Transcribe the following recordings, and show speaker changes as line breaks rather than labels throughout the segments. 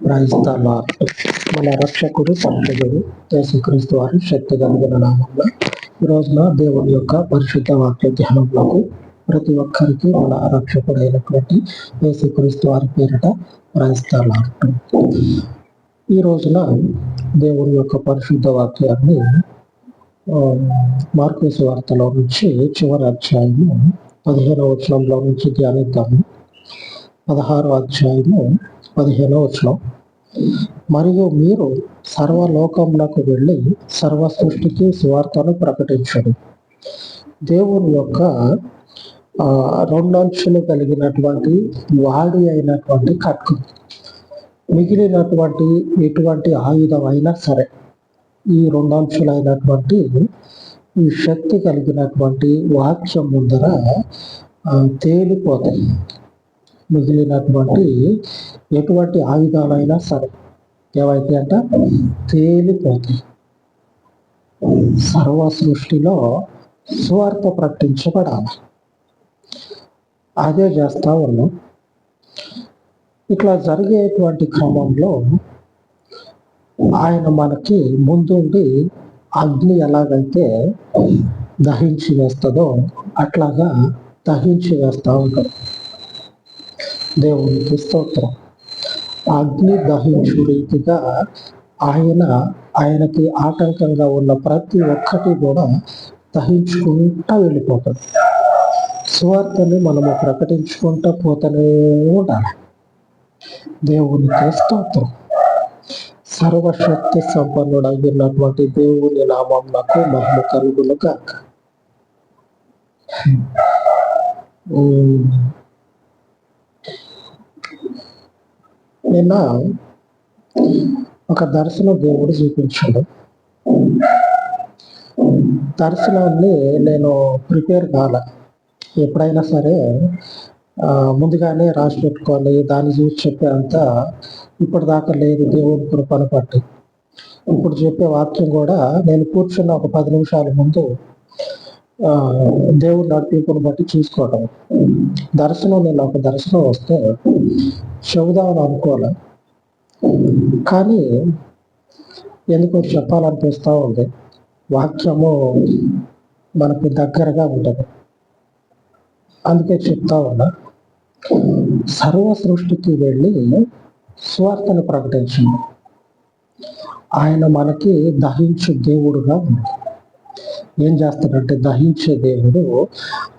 క్రైస్తవ మన రక్షకుడు పరిశుద్ధుడు యేసుక్రీస్తు వారి శక్తి కలిగిన నామంలో ఈ రోజున దేవుని యొక్క పరిశుద్ధ వాక్య ధ్యానంలోకి ప్రతి ఒక్కరికి మన రక్షకుడైనటువంటి యేసుక్రీస్తు వారి పేరిట క్రైస్తవ. ఈ రోజున దేవుని యొక్క పరిశుద్ధ వాక్యాన్ని మార్కు సువార్తలో నుంచి చివరి అధ్యాయము 15వ వచనంలో నుంచి ధ్యానిద్దాము. 16వ అధ్యాయము 15వ వచనం. మరియు మీరు సర్వలోకమునకు వెళ్ళి సర్వ సృష్టికి సువార్తను ప్రకటించండి. దేవుని యొక్క రెండంచులు కలిగినటువంటి వాడి అయినటువంటి ఖడ్గం, మిగిలినటువంటి ఎటువంటి ఆయుధం అయినా సరే ఈ రెండంచులైనటువంటి ఈ శక్తి కలిగినటువంటి వాక్యం ముందర తేలిపోతాయి. మిగిలినటువంటి ఎటువంటి ఆయుధాలైనా సరే ఏవైతే అంట తేలిపోతాయి. సర్వ సృష్టిలో సువార్త ప్రకటించబడాలి. అదే చేస్తా ఉన్నాం. ఇట్లా జరిగేటువంటి క్రమంలో ఆయన మనకి ముందుండి అగ్ని ఎలాగైతే దహించి వేస్తుందో అట్లాగా దహించి వేస్తూ ఉంటాడు. దేవునికి స్తోత్రం. అగ్ని దహించు రీతిగా ఆయనకి ఆటంకంగా ఉన్న ప్రతి ఒక్కటి కూడా దహించుకుంటా వెళ్ళిపోతాడు. సువార్తని మనము ప్రకటించుకుంటా పోతూనే ఉండాలి. దేవునికి స్తోత్రం. సర్వశక్తి సంపన్నుడైనటువంటి దేవుని నామం నాకు మహిమ కలుగును గాక. నిన్న ఒక దర్శనం దేవుడు చూపించాడు. దర్శనాన్ని నేను ప్రిపేర్ కాలే. ఎప్పుడైనా సరే ముందుగానే రాసి పెట్టుకోవాలి, దాన్ని చూసి చెప్పే అంత ఇప్పటిదాకా లేదు దేవుని కృపను బట్టి. ఇప్పుడు చెప్పే వాక్యం కూడా నేను కూర్చున్న ఒక 10 నిమిషాల ముందు దేవుని నడిపింపును బట్టి చూసుకోవటం. నేను ఒక దర్శనం వస్తే చెబుదామని అనుకోలే, కానీ ఎందుకో చెప్పాలనిపిస్తూ ఉంది. వాక్యము మనకి దగ్గరగా ఉంటుంది, అందుకే చెప్తా ఉన్నా. సర్వ సృష్టికి వెళ్ళి సువార్తను ప్రకటించండి. ఆయన మనకి దహించు దేవుడుగా ఉంది. ఏం చేస్తాడంటే దహించే దేవుడు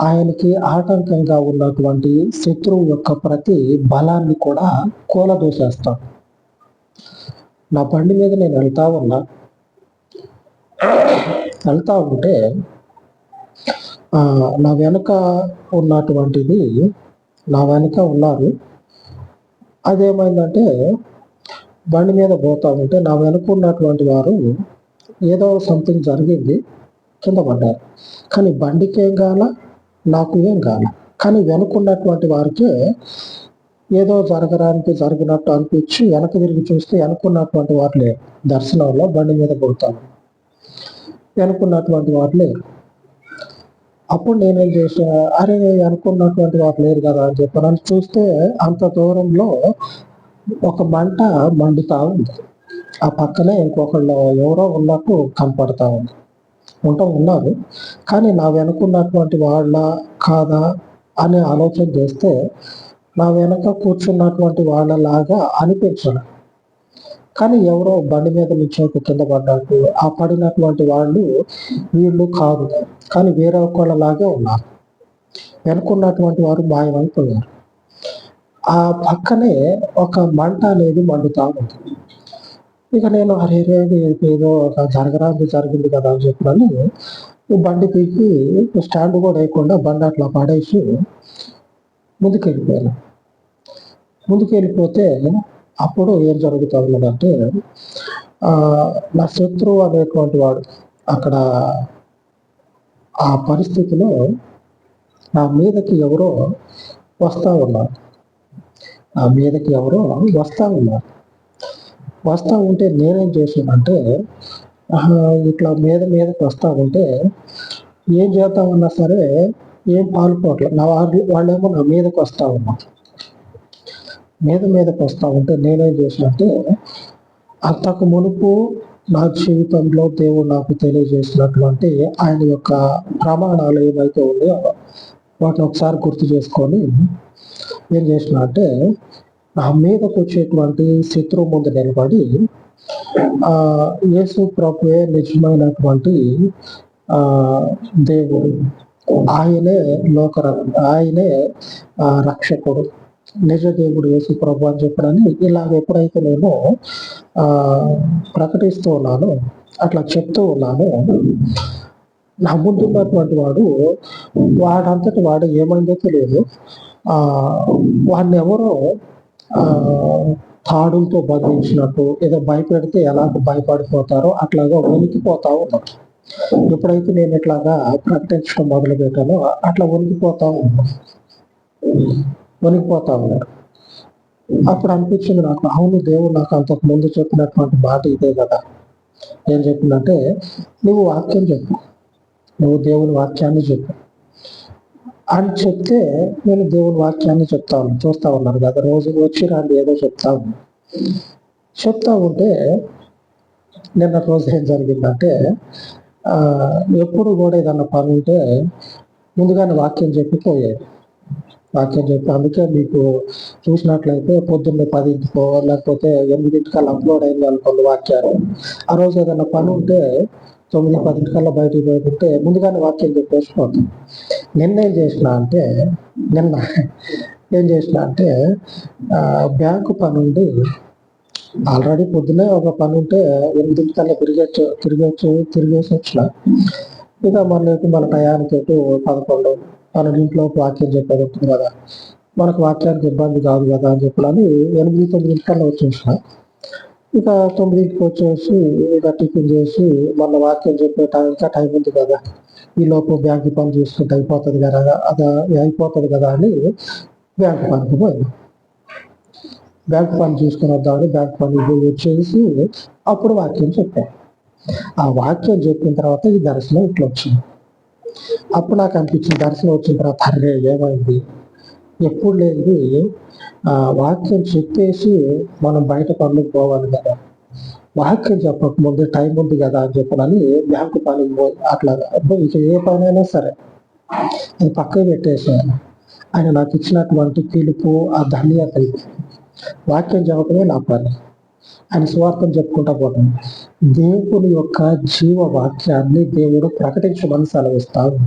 ఆయనకి ఆటంకంగా ఉన్నటువంటి శత్రువు యొక్క ప్రతి బలాన్ని కూడా కూలదోసేస్తాడు. నా బండి మీద నేను వెళ్తా ఉంటే నా వెనుక ఉన్నటువంటిది నా వెనుక ఉన్నారు. అదేమైందంటే బండి మీద పోతా ఉంటే నా వెనుక ఉన్నటువంటి వారు ఏదో సంథింగ్ జరిగింది, కింద పడ్డారు. కానీ బండికి ఏం కాల, నాకు ఏం కాల. కానీ వెనుకున్నటువంటి వారికే ఏదో జరిగినట్టు అనిపించి వెనక తిరిగి చూస్తే వెనుకున్నటువంటి వారు లేరు. దర్శనంలో బండి మీద కొడతాను, వెనుకున్నటువంటి వారు లేరు. అప్పుడు నేనేం చేసా, అరే అనుకున్నటువంటి వారు లేరు కదా అని చెప్పి నన్ను చూస్తే అంత దూరంలో ఒక మంట మండుతా ఉంది. ఆ పక్కనే ఇంకొకళ్ళు ఎవరో ఉన్నట్టు కనపడతా ఉన్నారు. కానీ నా వెనుకున్నటువంటి వాళ్ళ కాదా అనే ఆలోచన చేస్తే నా వెనక కూర్చున్నటువంటి వాళ్ళలాగా అనిపించదు. కానీ ఎవరో బండి మీద నుంచి కింద పడ్డట్టు ఆ పడినటువంటి వాళ్ళు వీళ్ళు కాదు, కానీ వేరే ఒకళ్ళలాగే ఉన్నారు. వెనుకున్నటువంటి వారు మాయమైపోయారు. ఆ పక్కనే ఒక మంట అనేది మండుతా ఉంది. ఇక నేను ఏదో జరిగింది కదా అని చెప్పాను. బండి పీకి స్టాండ్ కూడా వేయకుండా బండి అట్లా పడేసి ముందుకెళ్ళిపోతే అప్పుడు ఏం జరుగుతూ ఉన్నదంటే నా శత్రువు అనేటువంటి వాడు అక్కడ ఆ పరిస్థితిలో నా మీదకి ఎవరో వస్తా ఉన్నారు. వస్తా ఉంటే నేనేం చేసానంటే ఇట్లా మీదకి వస్తా ఉంటే ఏం చేద్దామన్నా సరే ఏం పాల్పోవట్లేదు. వాళ్ళేమో నా మీదకి వస్తా ఉన్నారు. మీదకి వస్తా ఉంటే నేనేం చేసినట్టే, అంతకు మునుపు నా జీవితంలో దేవుడు నాకు తెలియజేసినటువంటి ఆయన యొక్క ప్రమాణాలు ఏమైతే ఉన్నాయో వాటిని ఒకసారి గుర్తు చేసుకొని ఏం చేసిన అంటే, నా మీదకు వచ్చేటువంటి శత్రువు ముందు నిలబడి యేసు ప్రభువే నిజమైనటువంటి దేవుడు, ఆయనే ఆయనే రక్షకుడు, నిజ దేవుడు యేసు ప్రభు అని చెప్పడని ఇలాగ ఎప్పుడైతే నేను ప్రకటిస్తూ ఉన్నానో, అట్లా చెప్తూ ఉన్నాను, నా ముందున్నటువంటి వాడంతటి వాడు ఏమైందో తెలియదు, వాడిని ఎవరో తాడులతో బంధించినట్టు ఏదో భయపెడితే ఎలాగ భయపడిపోతారో అట్లాగా వణికిపోతా ఉన్నాడు. ఎప్పుడైతే నేను ఇట్లాగా ప్రకటించడం మొదలు పెట్టానో అట్లా వణికిపోతా ఉన్నాడు. అప్పుడు అనిపించింది నాకు, అవును దేవుడు నాకు అంతకు ముందు చెప్పినటువంటి మాట ఇదే కదా. ఏం చెప్పిందంటే, నువ్వు వాక్యం చెప్పు, నువ్వు దేవుని వాక్యాన్ని చెప్పు అని చెప్తే నేను దేవుని వాక్యాన్ని చూస్తా ఉన్నారు కదా, రోజు వచ్చి రాండి ఏదో చెప్తా ఉంటే నిన్న రోజు ఏం జరిగిందంటే, ఎప్పుడు కూడా ఏదన్నా పని ఉంటే ముందుగానే వాక్యం చెప్పిపోయేది. అందుకే మీకు చూసినట్లయితే పొద్దున్నే 10ంటికో లేకపోతే 8ంటికల్లా అప్లోడ్ అయింది అనుకోండి వాక్యాలు. ఆ రోజు ఏదైనా పని ఉంటే 9-10 బయటికి పోతుంటే ముందుగానే వాక్యం చెప్పేసిపోతాం. నిన్న ఏం చేసిన అంటే బ్యాంకు పని ఉండి ఆల్రెడీ పొద్దునే ఒక పని ఉంటే 8ంటికల్లా తిరిగేసి వచ్చిన. ఇక మన టయానికి 11-12 వాక్యం చెప్పేది ఉంటుంది కదా, మనకు వాక్యానికి ఇబ్బంది కాదు కదా అని చెప్పాలని 8-9 వచ్చేసిన. ఇక 9ంటికి వచ్చేసి ఇక టిఫిన్ చేసి మన వాక్యం చెప్పే టైం ఉంది కదా, ఈ లోపు బ్యాంక్ పని చూసుకుంటే అయిపోతుంది కదా అని బ్యాంక్ పనికి పోయింది. బ్యాంక్ పని చూసుకుని వద్దామని బ్యాంక్ పని వచ్చేసి అప్పుడు వాక్యం చెప్పాను. ఆ వాక్యం చెప్పిన తర్వాత ఈ దర్శనం ఇట్లా వచ్చింది. అప్పుడు నాకు అనిపించింది, దర్శనం వచ్చిన తర్వాత అరే ఏమైంది, ఎప్పుడు లేనిది వాక్యం చెప్పేసి మనం బయట పనులకు పోవాలి కదా, వాక్యం చెప్పకముందే టైం ఉంది కదా అని చెప్పనని బ్యాంకు పనికి పోయి అట్లా ఇక ఏ పనైనా సరే అది పక్కకు పెట్టేసాను. ఆయన నాకు ఇచ్చినటువంటి పిలుపు, ఆ ధన్యత, వాక్యం చెప్పడమే నా పని. ఆయన స్వార్థం చెప్పుకుంటా పోతాను. దేవుని యొక్క జీవ వాక్యాన్ని దేవుడు ప్రకటించమని సెలవిస్తాడు.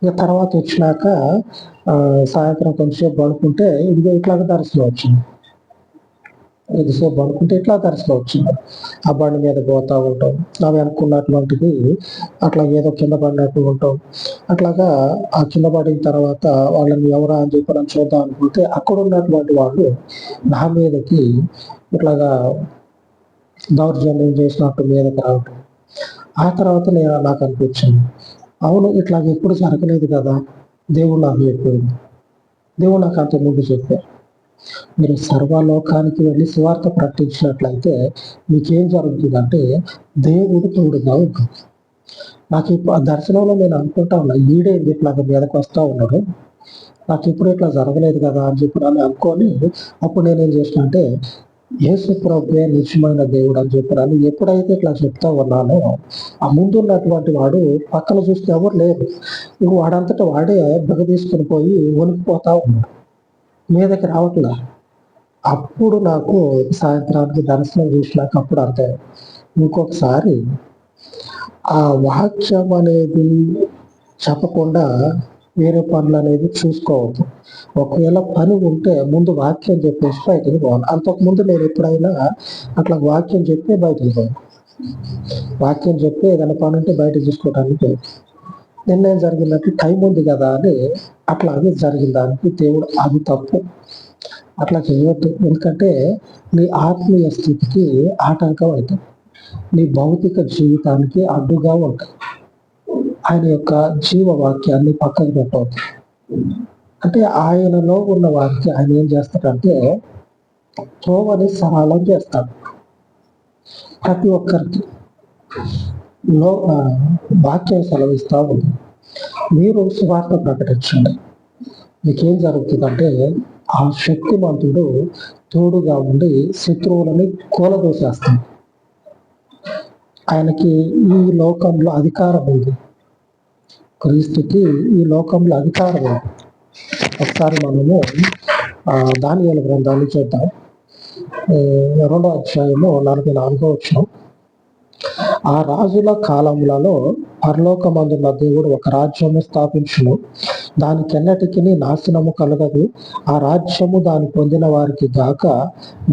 ఇక తర్వాత వచ్చినాక సాయంత్రం కొంచెంసేపు పడుకుంటే ఇదిగో ఇట్లాగా దర్శనం వచ్చింది. ఆ బండి మీద పోతా ఉంటాం, అవి అనుకున్నటువంటిది అట్లా ఏదో కింద పడినట్టు ఉంటాం. అట్లాగా ఆ కింద పడిన తర్వాత వాళ్ళని ఎవరా అని చెప్పి మనం చూద్దాం అనుకుంటే అక్కడ ఉన్నటువంటి వాళ్ళు నా మీదకి ఇట్లాగా దౌర్జన్యం చేసినట్టు మీదకి రావటం. ఆ తర్వాత నాకు అనిపించింది, అవును ఇట్లాగ ఎప్పుడు జరగలేదు కదా, దేవుడు నాకు చెప్పింది, దేవుడు నాకు అంత ముందు చెప్పారు, మీరు సర్వలోకానికి వెళ్ళి సువార్త ప్రకటించినట్లయితే మీకేం జరుగుతుందంటే దేవుడు తోడుగా ఉంటుంది. నాకు ఇప్పుడు ఆ దర్శనంలో నేను అనుకుంటా ఉన్నా, ఈడేంది ఇట్లాగ మీదకి వస్తా ఉన్నాడు, నాకు ఇప్పుడు ఇట్లా జరగలేదు కదా అని చెప్పి అనుకొని అప్పుడు నేనేం చేసిన అంటే, యేసు ప్రభువే నిజమైన దేవుడు అని చెప్పాను. ఎప్పుడైతే ఇట్లా చెప్తా ఉన్నానో ఆ ముందున్నటువంటి వాడు పక్కన చూస్తే ఎవరు లేరు, వాడంతటా వాడే బిగ తీసుకుని పోయి వణికిపోతా ఉన్నాడు, మీదకి రావట్లా. అప్పుడు నాకు సాయంత్రానికి దర్శనం చూసినాక అప్పుడు అంతే, ఇంకొకసారి ఆ వాక్యం అనేది చెప్పకుండా వేరే పనులు అనేది చూసుకోవద్దు. ఒకవేళ పని ఉంటే ముందు వాక్యం చెప్పేసి బయటకు పోవాలి. అంతకుముందు నేను ఎప్పుడైనా అట్లా వాక్యం చెప్తే బయటకు పోయాను. వాక్యం చెప్తే ఏదైనా పని ఉంటే బయట చూసుకోవడానికి నిన్నేం జరిగిందంటే టైం ఉంది కదా అని అట్లాగే జరిగిన దానికి దేవుడు అది తప్పు, అట్లా చేయవద్దు. ఎందుకంటే నీ ఆత్మీయ స్థితికి ఆటంకం అవుతుంది, నీ భౌతిక జీవితానికి అడ్డుగా ఉంటుంది. ఆయన యొక్క జీవ వాక్యాన్ని పక్కకు పెట్టవద్దు. అంటే ఆయనలో ఉన్న వారికి ఆయన ఏం చేస్తాడంటే త్రోవని సరళం చేస్తాడు. ప్రతి ఒక్కరికి వాక్యం సెలవిస్తా ఉంది, మీరు సువార్త ప్రకటించండి. మీకేం జరుగుతుందంటే ఆ శక్తిమంతుడు తోడుగా ఉండి శత్రువులని కూలదోసేస్తాడు. ఆయనకి ఈ లోకంలో అధికారం ఉంది. క్రీస్తుకి ఈ లోకంలో అధికారం ఉంది. ఒకసారి మనము దానియేలు గ్రంథాన్ని చూద్దాం. 2వ అధ్యాయము 44వ వచనం. ఆ రాజుల కాలములలో పరలోకమందున్న దేవుడు ఒక రాజ్యము స్థాపించును, దానికెన్నటికి నాశనము కలగదు. ఆ రాజ్యము దాని పొందిన వారికి గాక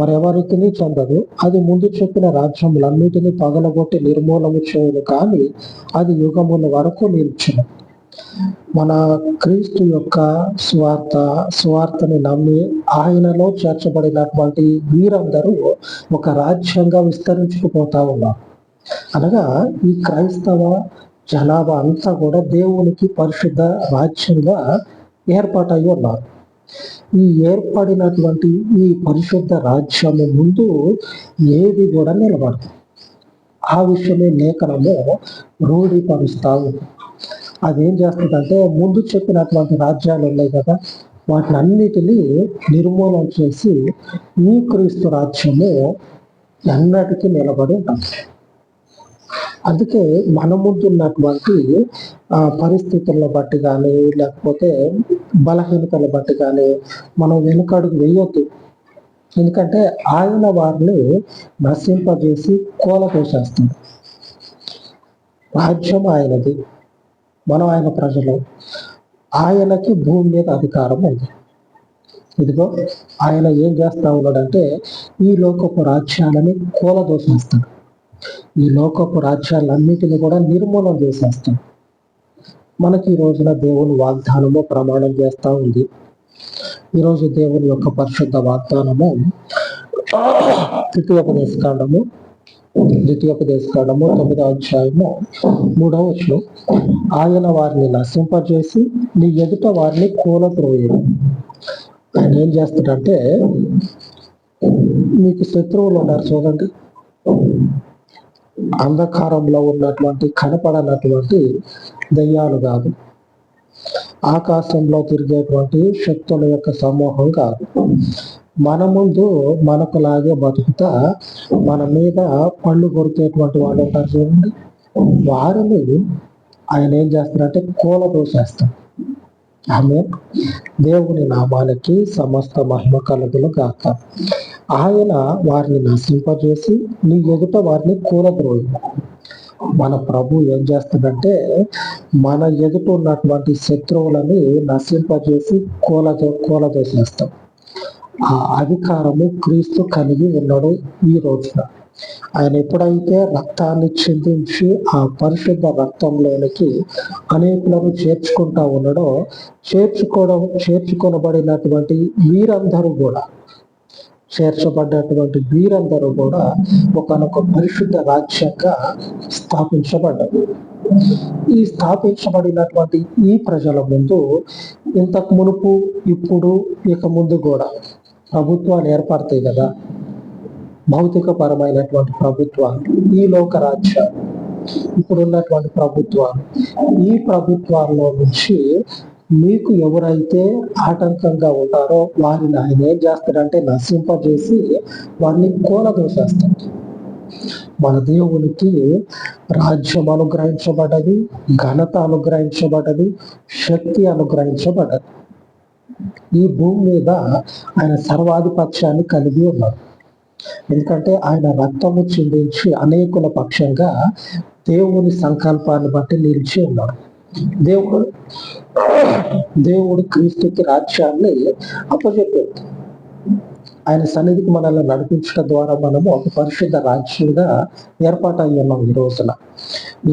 మరెవరికి చెందదు. అది ముందు చెప్పిన రాజ్యములన్నిటినీ పగలగొట్టి నిర్మూలము చేయను, కానీ అది యుగముల వరకు నిల్చును. మన క్రీస్తు యొక్క సువార్తని నమ్మి ఆయనలో చేర్చబడినటువంటి వీరందరూ ఒక రాజ్యంగా విస్తరించుకుపోతా ఉన్నారు. అనగా ఈ క్రైస్తవ జనాభా అంతా కూడా దేవునికి పరిశుద్ధ రాజ్యంగా ఏర్పాటై ఉన్నారు. ఈ ఏర్పడినటువంటి ఈ పరిశుద్ధ రాజ్యము ముందు ఏది కూడా నిలబడదు. ఆ విషయమే లేఖనము రూఢీపరుస్తా ఉంది. అదేం చేస్తుందంటే, ముందు చెప్పినటువంటి రాజ్యాలు ఉన్నాయి కదా, వాటిని అన్నిటినీ నిర్మూలన చేసి ఈ క్రీస్తు రాజ్యము ఎన్నటికీ నిలబడి ఉంటుంది. అందుకే మన ముందు ఉన్నటువంటి పరిస్థితులను బట్టి కానీ, లేకపోతే బలహీనతలను బట్టి కానీ మనం వెనుకడుగు వేయొద్దు. ఎందుకంటే ఆయన వారిని నశింపజేసి కూలదోసేస్తుంది. రాజ్యం ఆయనది, మనం ఆయన ప్రజలు. ఆయనకి భూమి మీద అధికారం ఉంది. ఇదిగో ఆయన ఏం చేస్తా ఉన్నాడంటే, ఈ లోకపు రాజ్యాలని కూలదోసేస్తాడు. ఈ లోకపు రాజ్యాలన్నిటిని కూడా నిర్మూలన చేసేస్తాడు. మనకి ఈ రోజున దేవుని వాగ్దానము ప్రమాణం చేస్తా ఉంది. ఈరోజు దేవుని యొక్క పరిశుద్ధ వాగ్దానము ద్వితీయోపదేశకాండము 9వ అధ్యాయము 3వ వచనం. ఆయన వారిని నశింపజేసి నీ ఎదుట వారిని కూలద్రోయడు. ఆయన ఏం చేస్తాడంటే, మీకు శత్రువులు ఉన్నారు చూడండి, అంధకారంలో ఉన్నటువంటి కనపడనటువంటి దయ్యాలు కాదు, ఆకాశంలో తిరిగేటువంటి శక్తుల యొక్క సమూహం కాదు. మన ముందు మనకులాగే బతుకుతా మన మీద పళ్ళు కొరికేటువంటి వాళ్ళు ఉంటారు చూడండి, వారిని ఆయన ఏం చేస్తారంటే కూలదోసేస్తాడు. ఆమె దేవుని నామానికి సమస్త మహిమ కలుగును గాక. ఆయన వారిని నశింపజేసి నీ ఎదుట వారిని కూలద్రోయి. మన ప్రభు ఏం చేస్తాడంటే, మన ఎదుట ఉన్నటువంటి శత్రువులని నశింపజేసి కూలదోసేస్తాం. ఆ అధికారము క్రీస్తు కలిగి ఉన్నాడు. ఈ రోజున ఆయన ఎప్పుడైతే రక్తాన్ని చిందించి ఆ పరిశుద్ధ రక్తంలోనికి అనేకులను చేర్చుకుంటా ఉన్నాడో, చేర్చుకొనబడినటువంటి వీరందరూ కూడా, చేర్చబడ్డటువంటి వీరందరూ కూడా ఒకనొక పరిశుద్ధ రాజ్యంగా స్థాపించబడ్డారు. ఈ స్థాపించబడినటువంటి ఈ ప్రజల ముందు ఇంతకు మునుపు, ఇప్పుడు, ఇక ముందు కూడా ప్రభుత్వాలు ఏర్పడతాయి కదా, భౌతిక పరమైనటువంటి ప్రభుత్వాలు, ఈ లోక రాజ్యాలు, ఇప్పుడున్నటువంటి ప్రభుత్వాలు. ఈ ప్రభుత్వాల్లో నుంచి మీకు ఎవరైతే ఆటంకంగా ఉంటారో వారిని ఆయన ఏం చేస్తాడంటే నశింపజేసి వారిని కూలదోసేస్తాడు. మన దేవునికి రాజ్యం అనుగ్రహించబడ్డది, ఘనత అనుగ్రహించబడ్డది, శక్తి అనుగ్రహించబడ్డది. ఈ భూమి మీద ఆయన సర్వాధిపత్యాన్ని కలిగి ఉన్నారు. ఎందుకంటే ఆయన రక్తము చిందించి అనేకుల పక్షంగా దేవుని సంకల్పాన్ని బట్టి నిలిచి ఉన్నాడు. దేవుడు క్రీస్తుకి రాజ్యాన్ని అప్పచెప్పాడు. ఆయన సన్నిధికి మనల్ని నడిపించడం ద్వారా మనము ఒక పరిశుద్ధ రాజ్యంగా ఏర్పాటై ఉన్నాం. ఈ రోజున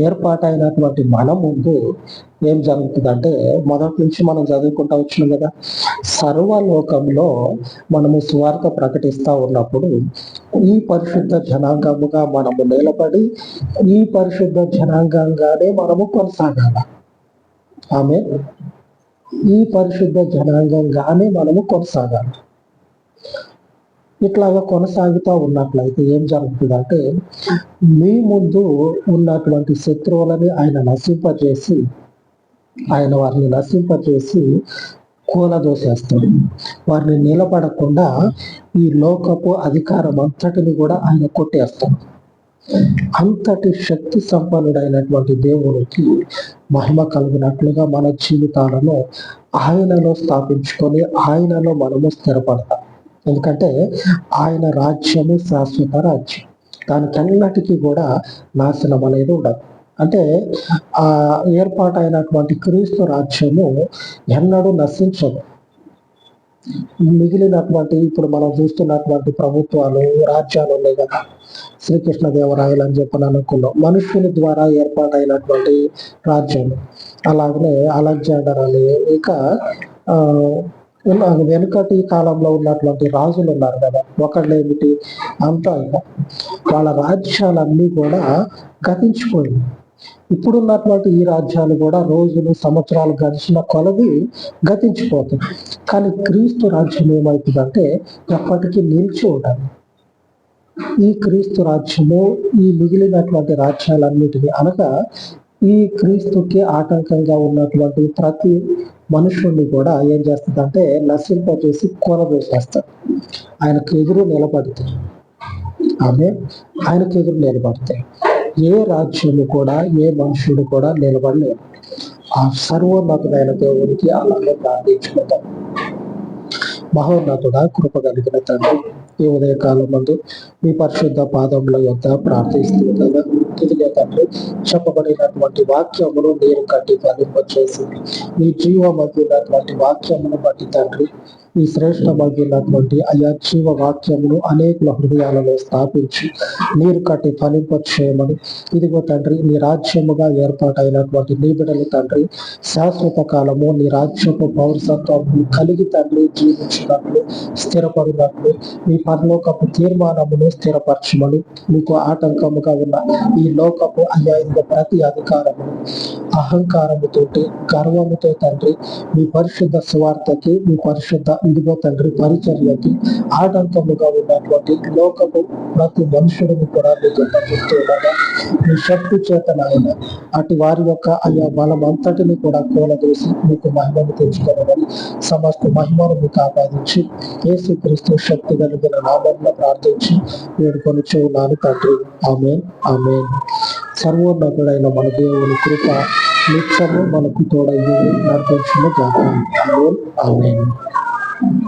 ఏర్పాటైనటువంటి మన ముందు ఏం జరుగుతుందంటే, మొదటి నుంచి మనం చదువుకుంటా వచ్చినాం కదా, సర్వలోకంలో మనము సువార్త ప్రకటిస్తా ఉన్నప్పుడు ఈ పరిశుద్ధ జనాంగముగా మనము నిలబడి ఈ పరిశుద్ధ జనాంగంగానే మనము కొనసాగాల. ఆమె ఈ పరిశుద్ధ జనాంగంగానే మనము కొనసాగాలి. ఇట్లాగా కొనసాగుతూ ఉన్నట్లయితే ఏం జరుగుతుందంటే, మీ ముందు ఉన్నటువంటి శత్రువులని ఆయన వారిని నశింపజేసి కూలదోసేస్తాడు. వారిని నిలబడకుండా ఈ లోకపు అధికారం అంతటిని కూడా ఆయన కొట్టేస్తాడు. అంతటి శక్తి సంపన్నుడైనటువంటి దేవునికి మహిమ కలిగినట్లుగా మన జీవితాలను ఆయనలో స్థాపించుకొని ఆయనలో మనము స్థిరపడతాం. ఎందుకంటే ఆయన రాజ్యము శాశ్వత రాజ్యం, దానికన్నిటికీ కూడా నాశనం అనేది ఉండదు. అంటే ఆ ఏర్పాటైనటువంటి క్రీస్తు రాజ్యము ఎన్నడూ నశించదు. మిగిలినటువంటి ఇప్పుడు మనం చూస్తున్నటువంటి ప్రభుత్వాలు, రాజ్యాలు ఉన్నాయి కదా, శ్రీకృష్ణదేవరాయలు అని చెప్పని అనుకున్నాం, మనుషుల ద్వారా ఏర్పాటైనటువంటి రాజ్యాలు. అలాగనే అలెగ్జాండర్ అని, ఇంకా వెనుకటి కాలంలో ఉన్నటువంటి రాజులు ఉన్నారు కదా, ఒకళ్ళేమిటి అంతా వాళ్ళ రాజ్యాలన్నీ కూడా గతించిపోయింది. ఇప్పుడున్నటువంటి ఈ రాజ్యాలు కూడా రోజులు సంవత్సరాలు గడిచిన కొలది గతించిపోతుంది. కానీ క్రీస్తు రాజ్యం ఏమవుతుందంటే ఎప్పటికీ నిలిచి ఉండాలి. ఈ క్రీస్తు రాజ్యము ఈ మిగిలినటువంటి రాజ్యాలన్నిటిని అనగా ఈ క్రీస్తుకి ఆటంకంగా ఉన్నటువంటి ప్రతి మనుషుల్ని కూడా ఏం చేస్తుందంటే నశింపజేసి కూలదోసేస్తాడు. ఆయనకు ఎదురు నిలబడతాయి. ఆయనకు ఎదురు నిలబడతాయి. ఏ రాజ్యము కూడా ఏ మనుషుడు కూడా నిలబడలేరు. ఆ సర్వోన్నతుడైన దేవునికి అలాగే ప్రార్థించుకుంటాం. మహోన్నతుడా, కృప కలిగిన తండ్రి, ఈ ఉదయకాలం మందు మీ పరిశుద్ధ పాదముల యొద్ద ప్రార్థిస్తుంది కదా. ఇదిగే తండ్రి, చెప్పబడినటువంటి వాక్యమును నీరు కట్టి ఫలింపచేసి మీ జీవమగినటువంటి వాక్యమును బట్టి తండ్రి, ఈ శ్రేష్టమగినటువంటి అయా జీవ వాక్యమును అనేకుల హృదయాలలో స్థాపించి నీరు కట్టి ఫలింపచేయమని, ఇదిగో తండ్రి, నీ రాజ్యముగా ఏర్పాటైనటువంటి నీ బిడ్డలు తండ్రి శాశ్వత కాలము నీ రాజ్యపు పౌరసత్వం కలిగి తండ్రి జీవించినట్లు, స్థిరపడినట్లు మీ పరలోకపు తీర్మానమును స్థిరపరచమని, మీకు ఆటంకముగా ఉన్న ఈ లోకపు అన్యాయంగా ప్రతి అధికారమును అహంకారముతోటి గర్వముతో తండ్రి మీ పరిశుద్ధ స్వార్థకి, మీ పరిశుద్ధ ఇదిగో తండ్రి పరిచర్యకి ఆటంకముగా ఉన్నటువంటి లోకపు ప్రతి మనుషుడిని కూడా మీకు తగ్గిస్తుండగా మీ శక్తి చేతనైన అటు వారి యొక్క అయ్యా బలం అంతటిని కూడా కూలదోసి మీకు మహిమను తెచ్చుకోవాలని సమస్త మహిమను మీకు ఆపాదించి యేసుక్రీస్తు శక్తి కలిగిన నామంలో ప్రార్థించి వేడుకొని చూడాలి తండ్రి. ఆమేన్, ఆమేన్. సర్వోన్నతుడైన మన దేవుని కృప నిత్యము మనకు తోడై నడిపించును గాక. ఆమేన్, ఆమేన్.